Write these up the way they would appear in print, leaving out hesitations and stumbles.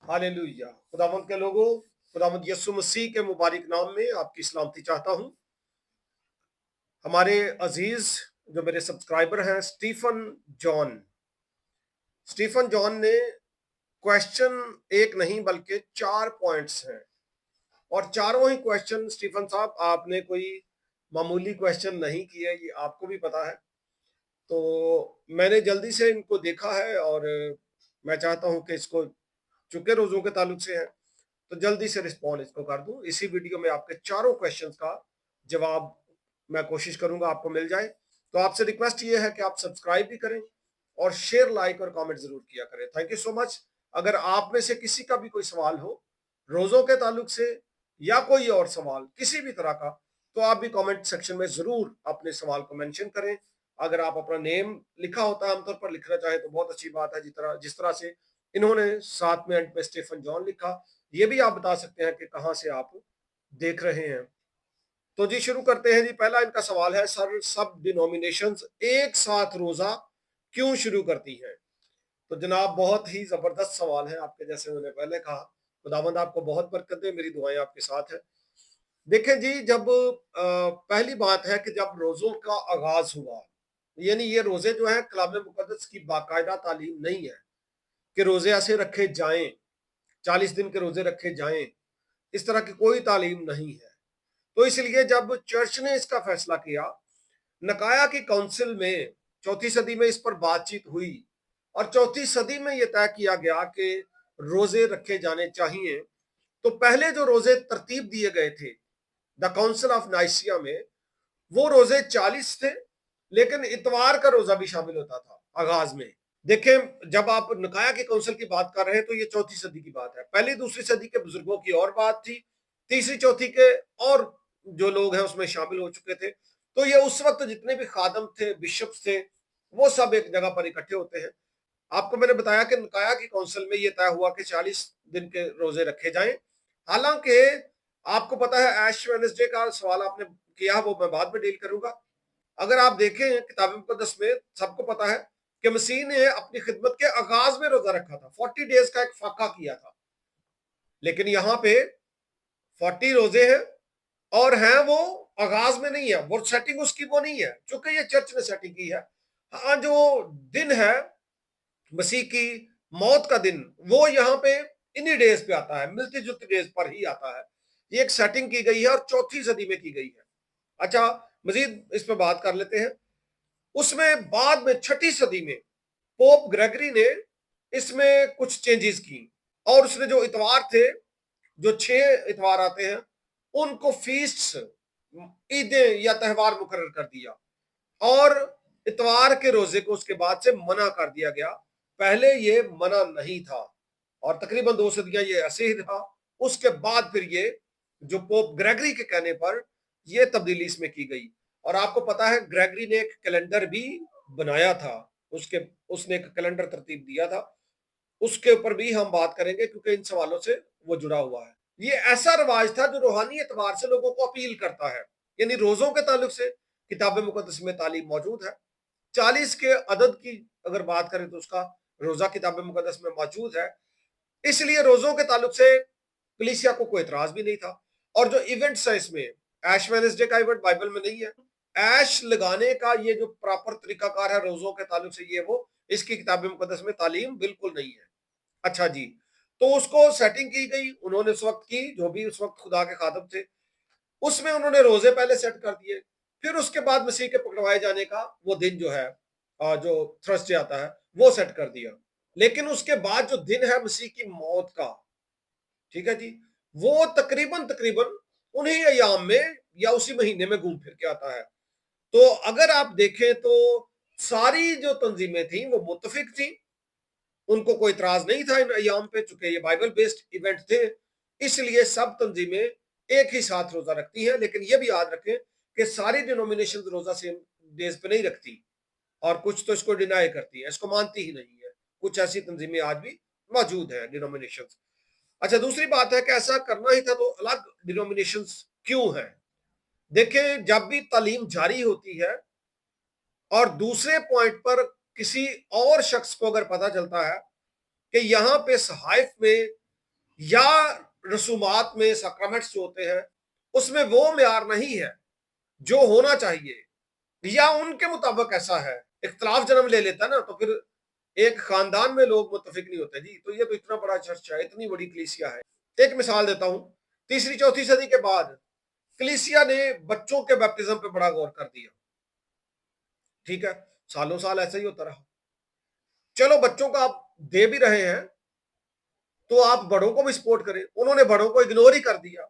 Hallelujah. खुदावंद के लोगों, खुदावंद यीशु मसीह के मुबारक नाम में आपकी सलामती चाहता हूं। हमारे अजीज जो मेरे सब्सक्राइबर हैं, स्टीफन जॉन ने क्वेश्चन एक नहीं बल्कि 4 पॉइंट्स हैं, और चारों ही क्वेश्चन स्टीफन साहब आपने कोई मामूली क्वेश्चन नहीं किए, ये आपको भी पता है। तो मैंने जल्दी से इनको देखा है और मैं चाहता हूं कि इसको, चूंकि रोजों के ताल्लुक से है, तो जल्दी से रिस्पॉन्ड इसको कर दूं। इसी वीडियो में आपके चारों क्वेश्चंस का जवाब मैं कोशिश करूंगा आपको मिल जाए। तो आपसे रिक्वेस्ट ये है कि आप सब्सक्राइब भी करें और शेयर, लाइक और कमेंट जरूर किया करें। Thank you so much. अगर आप में से किसी का भी कोई सवाल हो रोजों के ताल्लुक से या कोई और सवाल किसी भी तरह का, तो आप भी कमेंट सेक्शन में जरूर अपने सवाल को मेंशन करें। अगर आप अपना नेम लिखा होता है, आमतौर पर लिखना चाहें तो बहुत अच्छी बात है। जिस तरह से इन्होंने साथ में एंड पे स्टीफन जॉन लिखा, ये भी आप बता सकते हैं कि कहां से आप देख रहे हैं। तो जी शुरू करते हैं जी। पहला इनका सवाल है, सर सब डिनोमिनेशंस एक साथ रोजा क्यों शुरू करती हैं? तो जनाब बहुत ही जबरदस्त सवाल है आपके, जैसे मैंने पहले कहा। खुदावंद आपको बहुत बरकत दे, मेरी दुआएं आपके साथ है। देखें जी, जब पहली बात है कि जब रोजों का आगाज हुआ, यानी ये रोजे जो है कलाम मुकद्दस की बाकायदा तालीम नहीं है कि रोजे ऐसे रखे जाएं, 40 दिन के रोजे रखे जाएं, इस तरह की कोई तालीम नहीं है। तो इसलिए जब चर्च ने इसका फैसला किया, नकाया की काउंसिल में 4वीं सदी में इस पर बातचीत हुई और 4वीं सदी में यह तय किया गया कि रोजे रखे जाने चाहिए। तो पहले जो रोजे तरतीब दिए गए थे द काउंसिल ऑफ नाइसिया में, वो रोजे 40 थे, लेकिन इतवार का रोजा भी शामिल होता था आगाज में। देखें, जब आप नकाया के काउंसिल की बात कर रहे हैं तो ये 4वीं सदी की बात है। पहली दूसरी सदी के बुजुर्गों की और बात थी, तीसरी चौथी के और जो लोग हैं उसमें शामिल हो चुके थे। तो ये उस वक्त जितने भी खादम थे, बिशप्स थे, वो सब एक जगह पर इकट्ठे होते हैं। आपको मैंने बताया कि नकाया की काउंसिल में ये तय हुआ कि 40 दिन के रोजे रखे जाएं। हालांकि आपको पता है, ऐश वेडनेसडे का सवाल आपने किया, वो मैं बाद में डील करूंगा। अगर आप देखें किताब मुकद्दस में, सबको पता है कि मसीह ने अपनी खिदमत के आगाज में रोजा रखा था, 40 डेज का एक फाका किया था। लेकिन यहाँ पे 40 रोजे हैं और हैं वो आगाज में नहीं है, वो सेटिंग उसकी वो नहीं है, चूंकि ये चर्च ने सेटिंग की है। हाँ, जो दिन है मसीह की मौत का दिन, वो यहाँ पे इन्हीं डेज पे आता है, मिलती जुलती डेज पर ही आता है। ये एक सेटिंग की गई है और 4वीं सदी में की गई है। अच्छा, मजीद इस पर बात कर लेते हैं। उसमें बाद में 6ठी सदी में पोप ग्रेगरी ने इसमें कुछ चेंजेस की, और उसने जो इतवार थे, जो 6 इतवार आते हैं, उनको फीस्ट, ईदें या त्यौहार मुकर्रर कर दिया, और इतवार के रोजे को उसके बाद से मना कर दिया गया। पहले ये मना नहीं था और तकरीबन 2 सदियां ये ऐसे ही रहा। उसके बाद फिर ये जो पोप ग्रेगरी के कहने पर ये तब्दीली इसमें की गई। और आपको पता है ग्रेगरी ने एक कैलेंडर भी बनाया था, उसके उसने एक कैलेंडर तरतीब दिया था। उसके ऊपर भी हम बात करेंगे क्योंकि इन सवालों से वो जुड़ा हुआ है। ये ऐसा रिवाज था जो रूहानी एतबार से लोगों को अपील करता है, यानी रोजों के ताल्लुक से किताब मुकद्दस में तालीम मौजूद है। 40 के अदद की अगर बात करें तो उसका रोजा किताब मुकद्दस में मौजूद है। इसलिए रोजों के ताल्लुक से कलीसिया को कोई एतराज भी नहीं था। और जो इवेंट्स है इसमें, ऐश वेडनेसडे का इवेंट बाइबल में नहीं है। ऐश लगाने का ये जो प्रॉपर तरीकाकार है रोजों के ताल्लुक से, ये वो इसकी किताब मुकद्दस में तालीम बिल्कुल नहीं है। अच्छा जी, तो उसको सेटिंग की गई उन्होंने उस वक्त की, जो भी उस वक्त खुदा के खादम थे, उसमें उन्होंने रोजे पहले सेट कर दिए। फिर उसके बाद मसीह के पकड़वाए जाने का वो दिन जो है, जो थर्सडे आता है, वो सेट कर दिया। लेकिन उसके बाद जो दिन है मसीह की मौत का, ठीक है जी, वो तकरीबन तकरीबन उन्हीं अयाम में या उसी महीने में घूम फिर के आता है। तो अगर आप देखें तो सारी जो तंजीमें थी वो मुत्तफिक थी, उनको कोई इतराज नहीं था इन अयाम पे, चूंकि ये बाइबल बेस्ड इवेंट थे। इसलिए सब तंजीमें एक ही साथ रोजा रखती हैं। लेकिन ये भी याद रखें कि सारी डिनोमिनेशन रोजा सेम डेज पे नहीं रखती, और कुछ तो इसको डिनाई करती है, इसको मानती ही नहीं है। कुछ ऐसी तंजीमें आज भी मौजूद है, डिनोमिनेशन। अच्छा, दूसरी बात है कि ऐसा करना ही था तो अलग डिनोमिनेशन क्यों है? देखिए, जब भी तालीम जारी होती है और दूसरे पॉइंट पर किसी और शख्स को अगर पता चलता है कि यहाँ पे सहाइफ में یا رسومات میں سیکرامنٹس جو ہوتے ہیں اس میں وہ معیار نہیں ہے جو ہونا چاہیے، یا ان کے مطابق ایسا ہے، اختلاف جنم لے لیتا نا، تو پھر ایک خاندان میں لوگ متفق نہیں ہوتے جی. تو یہ تو اتنا بڑا چرچ ہے، اتنی بڑی کلیسیا ہے. ایک مثال دیتا ہوں، تیسری چوتھی صدی کے بعد کلیسیا نے بچوں کے بیپٹزم پہ بڑا غور کر دیا. ٹھیک ہے، سالوں سال ایسا ہی ہوتا رہا. چلو بچوں کا آپ دے بھی رہے ہیں تو آپ بڑوں کو بھی سپورٹ کریں. انہوں نے بڑوں کو اگنور ہی کر دیا.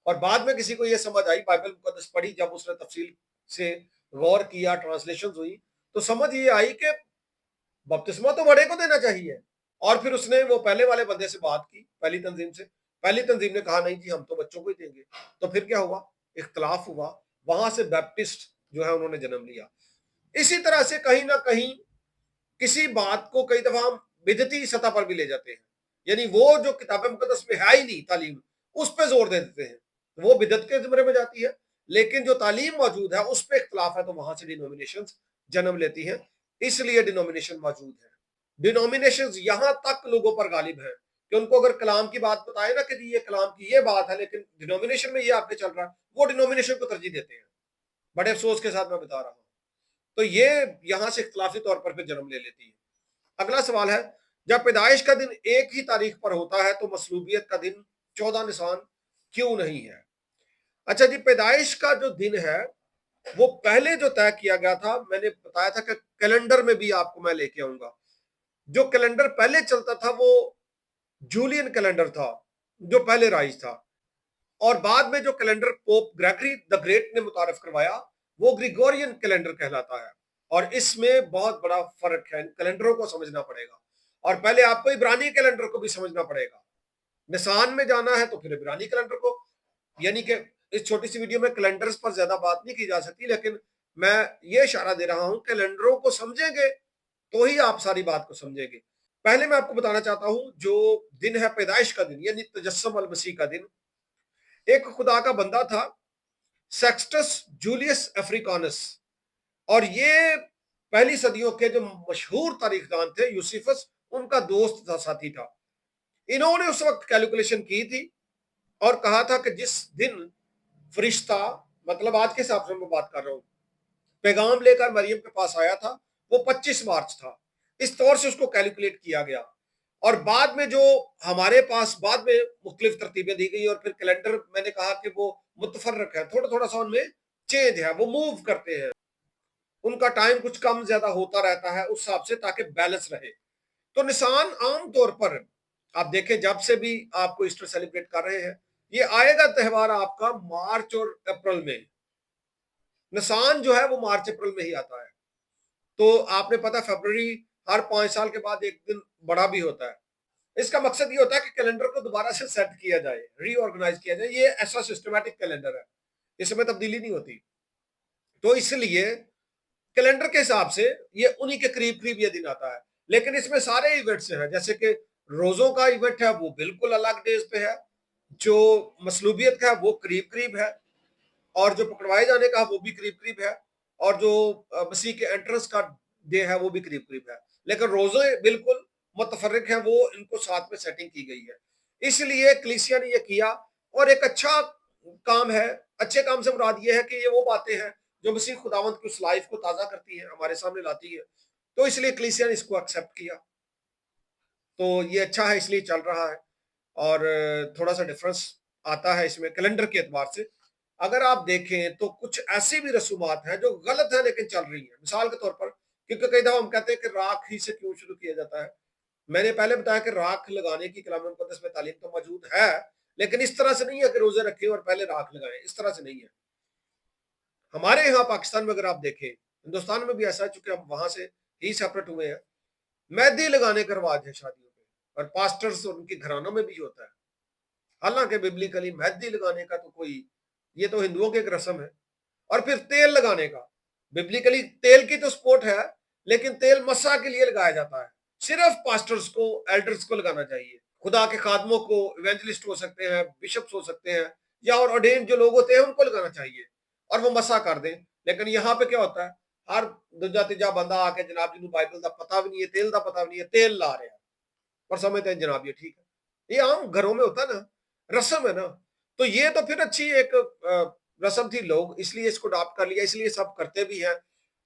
اور بعد میں کسی کو یہ سمجھ آئی، بائبل مقدس پڑھی جب اس نے تفصیل سے غور کیا، ٹرانسلیشن ہوئی، تو سمجھ یہ آئی کہ بپتسمہ تو بڑے کو دینا چاہیے. اور پھر اس نے وہ پہلے والے بندے سے بات کی، پہلی تنظیم سے. پہلی تنظیم نے کہا نہیں جی ہم تو بچوں کو ہی دیں گے. تو پھر کیا ہوا؟ اختلاف ہوا. وہاں سے بیپٹسٹ جو ہے انہوں نے جنم لیا. اسی طرح سے کہیں نہ کہیں کسی بات کو کئی دفعہ ہم بدعتی سطح پر بھی لے جاتے ہیں، یعنی وہ جو کتاب مقدس میں ہے ہی نہیں تعلیم، اس پہ زور دے دیتے ہیں، وہ بدعت کے زمرے میں جاتی ہے. لیکن جو تعلیم موجود ہے اس پہ اختلاف ہے، تو وہاں سے ڈینومینیشنز جنم لیتی ہیں. اس لیے ڈینومینیشن موجود ہے. ڈینومینیشنز یہاں تک لوگوں پر غالب ہیں کہ ان کو اگر کلام کی بات بتائے نا کہ جی یہ کلام کی یہ بات ہے لیکن ڈینومینیشن میں یہ آپ کے چل رہا ہے، وہ ڈینومینیشن کو ترجیح دیتے ہیں. بڑے افسوس کے ساتھ میں بتا رہا ہوں. تو یہ یہاں سے اختلافی طور پر پھر جنم لے لیتی ہے. اگلا سوال ہے، جب پیدائش کا دن ایک ہی تاریخ پر ہوتا ہے تو مصلوبیت کا دن 14 نسان کیوں نہیں ہے؟ اچھا جی، پیدائش کا جو دن ہے وہ پہلے جو طے کیا گیا تھا، میں نے بتایا تھا کہ کیلنڈر میں بھی آپ کو میں لے کے آؤں گا. جو کیلنڈر پہلے چلتا تھا وہ جولین کیلنڈر تھا جو پہلے رائج تھا. اور بعد میں جو calendar Pope Gregory the Great نے متعارف کروایا وہ گریگورین کیلنڈر کہلاتا ہے. اور اس میں بہت بڑا فرق ہے، کیلنڈروں کو سمجھنا پڑے گا. اور پہلے آپ کو عبرانی کیلنڈر کو بھی سمجھنا پڑے گا. نسان میں جانا ہے تو پھر عبرانی کیلنڈر کو، یعنی کہ اس چھوٹی سی ویڈیو میں کیلنڈرز پر زیادہ بات نہیں کی جا سکتی، لیکن میں یہ اشارہ دے رہا ہوں کیلنڈروں کو سمجھیں گے تو ہی آپ ساری بات کو سمجھیں گے. پہلے میں آپ کو بتانا چاہتا ہوں جو دن ہے پیدائش کا دن یعنی تجسم المسیح کا دن. ایک خدا کا بندہ تھا سیکسٹس جولیس افریکانس، اور یہ پہلی صدیوں کے جو مشہور تاریخ دان تھے یوسیفس ان کا دوست تھا، ساتھی تھا. انہوں نے اس وقت کیلکولیشن کی تھی اور کہا تھا کہ جس دن فرشتہ، مطلب آج کے حساب سے میں بات کر رہا ہوں، پیغام لے کر مریم کے پاس آیا تھا وہ 25 مارچ تھا. اس طور سے اس کو کیلکولیٹ کیا گیا. اور بعد میں جو ہمارے پاس بعد میں مختلف ترتیبیں دی گئی اور پھر کیلنڈر میں نے کہا کہ وہ متفرق ہے، تھوڑا تھوڑا سا ان میں چینج ہے، وہ موو کرتے ہیں، ان کا ٹائم کچھ کم زیادہ ہوتا رہتا ہے اس حساب سے تاکہ بیلنس رہے. تو نسان عام طور پر آپ دیکھیں جب سے بھی آپ کو ایسٹر سیلیبریٹ کر رہے ہیں، یہ آئے گا تہوار آپ کا مارچ اور اپریل میں. نسان جو ہے وہ مارچ اپریل میں ہی آتا ہے. تو آپ نے پتا فروری ہر 5 سال کے بعد ایک دن بڑا بھی ہوتا ہے. اس کا مقصد یہ ہوتا ہے کہ کیلنڈر کو دوبارہ سے سیٹ کیا جائے، ری آرگنائز کیا جائے. یہ ایسا سسٹمیٹک کیلنڈر ہے، اس میں تبدیلی نہیں ہوتی. تو اس لیے کیلنڈر کے حساب سے یہ انہی کے قریب قریب یہ دن آتا ہے. لیکن اس میں سارے ایونٹس ہیں، جیسے کہ روزوں کا ایونٹ ہے وہ بالکل الگ ڈیز پہ ہے، جو مصلوبیت کا ہے وہ قریب قریب ہے، اور جو پکڑوائے جانے کا وہ بھی قریب قریب ہے، اور جو مسیح کے انٹرنس کا ڈے ہے وہ بھی قریب قریب ہے. لیکن روزے بالکل متفرق ہیں، وہ ان کو ساتھ میں سیٹنگ کی گئی ہے. اس لیے کلیسیا نے یہ کیا، اور ایک اچھا کام ہے. اچھے کام سے مراد یہ ہے کہ یہ وہ باتیں ہیں جو مسیح خداوند کی اس لائف کو تازہ کرتی ہے، ہمارے سامنے لاتی ہے. تو اس لیے کلیسیا نے اس کو ایکسپٹ کیا. تو یہ اچھا ہے، اس لیے چل رہا ہے. اور تھوڑا سا ڈفرنس آتا ہے اس میں کیلنڈر کے اعتبار سے. اگر آپ دیکھیں تو کچھ ایسی بھی رسومات ہیں جو غلط ہیں لیکن چل رہی ہیں. مثال کے طور پر، کیونکہ کئی دفعہ ہم کہتے ہیں کہ راکھ ہی سے کیوں شروع کیا جاتا ہے. میں نے پہلے بتایا کہ راکھ لگانے کی کلام مقدس میں تعلیم تو موجود ہے، لیکن اس طرح سے نہیں ہے کہ روزے رکھیں اور پہلے راکھ لگائیں، اس طرح سے نہیں ہے. ہمارے یہاں پاکستان میں اگر آپ دیکھیں، ہندوستان میں بھی ایسا ہے چونکہ ہم وہاں سے ہی سیپریٹ ہوئے ہیں، مہندی لگانے کا رواج ہے شادیوں پہ، اور پاسٹرز اور ان کے گھرانوں میں بھی ہوتا ہے. حالانکہ ببلیکلی مہندی لگانے کا تو کوئی، یہ تو ہندوؤں کی ایک رسم ہے. اور پھر تیل لگانے کا، ببلیکلی تیل کی تو سپورٹ ہے، لیکن تیل مسا کے لیے لگایا جاتا ہے. صرف پاسٹرز کو، ایلڈرز کو لگانا چاہیے. خدا کے خادموں کو، ایونجلسٹ ہو سکتے ہیں، بشپس ہو سکتے ہیں، یا اور ordained جو لوگ ہوتے ہیں ان کو لگانا چاہیے اور وہ مسا کر دیں. لیکن یہاں پہ کیا ہوتا ہے، ہر دوجا تیجا بندہ آ کے جناب جنوں بائبل کا پتہ بھی نہیں ہے، تیل کا پتہ بھی نہیں ہے، تیل لا رہے ہیں اور سمجھتے ہیں جناب یہ ٹھیک ہے. ये आम घरों में होता है ना, रस्म है ना। तो ये तो फिर अच्छी एक रस्म थी, लोग इसलिए इसको अडॉप्ट कर लिया, इसलिए सब करते भी हैं।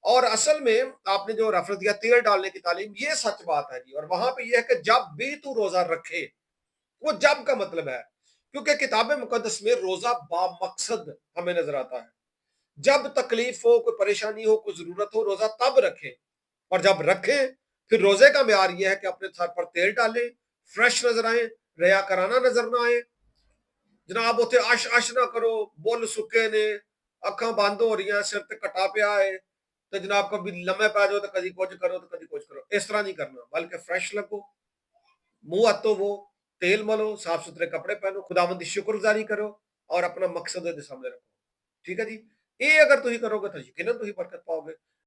और असल में आपने जो रेफरेंस दिया तेल डालने की तालीम, ये सच बात है जी। और वहां पे ये है कि जब भी तू रोजा रखे, वो जब का मतलब है, क्योंकि किताब मुकद्दस में रोजा बामकसद हमें नजर आता है। जब तकलीफ हो, कोई परेशानी हो, कोई जरूरत हो, रोजा तब रखें। और जब रखें, फिर रोजे का म्यार यह है कि अपने सर पर तेल डालें, फ्रेश नजर आए, रया कराना नजर ना आए। जनाब उथे अश अश ना करो, बुल सुके ने, अखा बंद हो रही हैं, सिर ते कटा पिया है, तो जनाब कभी लम्बे पै जाओ तो कभी कुछ करो तो कभी कुछ करो, इस तरह नहीं करना। बल्कि फ्रेश लगो, मुंह हाथ धोवो, तेल मलो, साफ सुथरे कपड़े पहनो, खुदावंद की शुक्रगुजारी करो और अपना मकसद दे सामने रखो। ठीक है जी। ये अगर तुम करोगे तो यकीनन तुम बरकत पाओगे।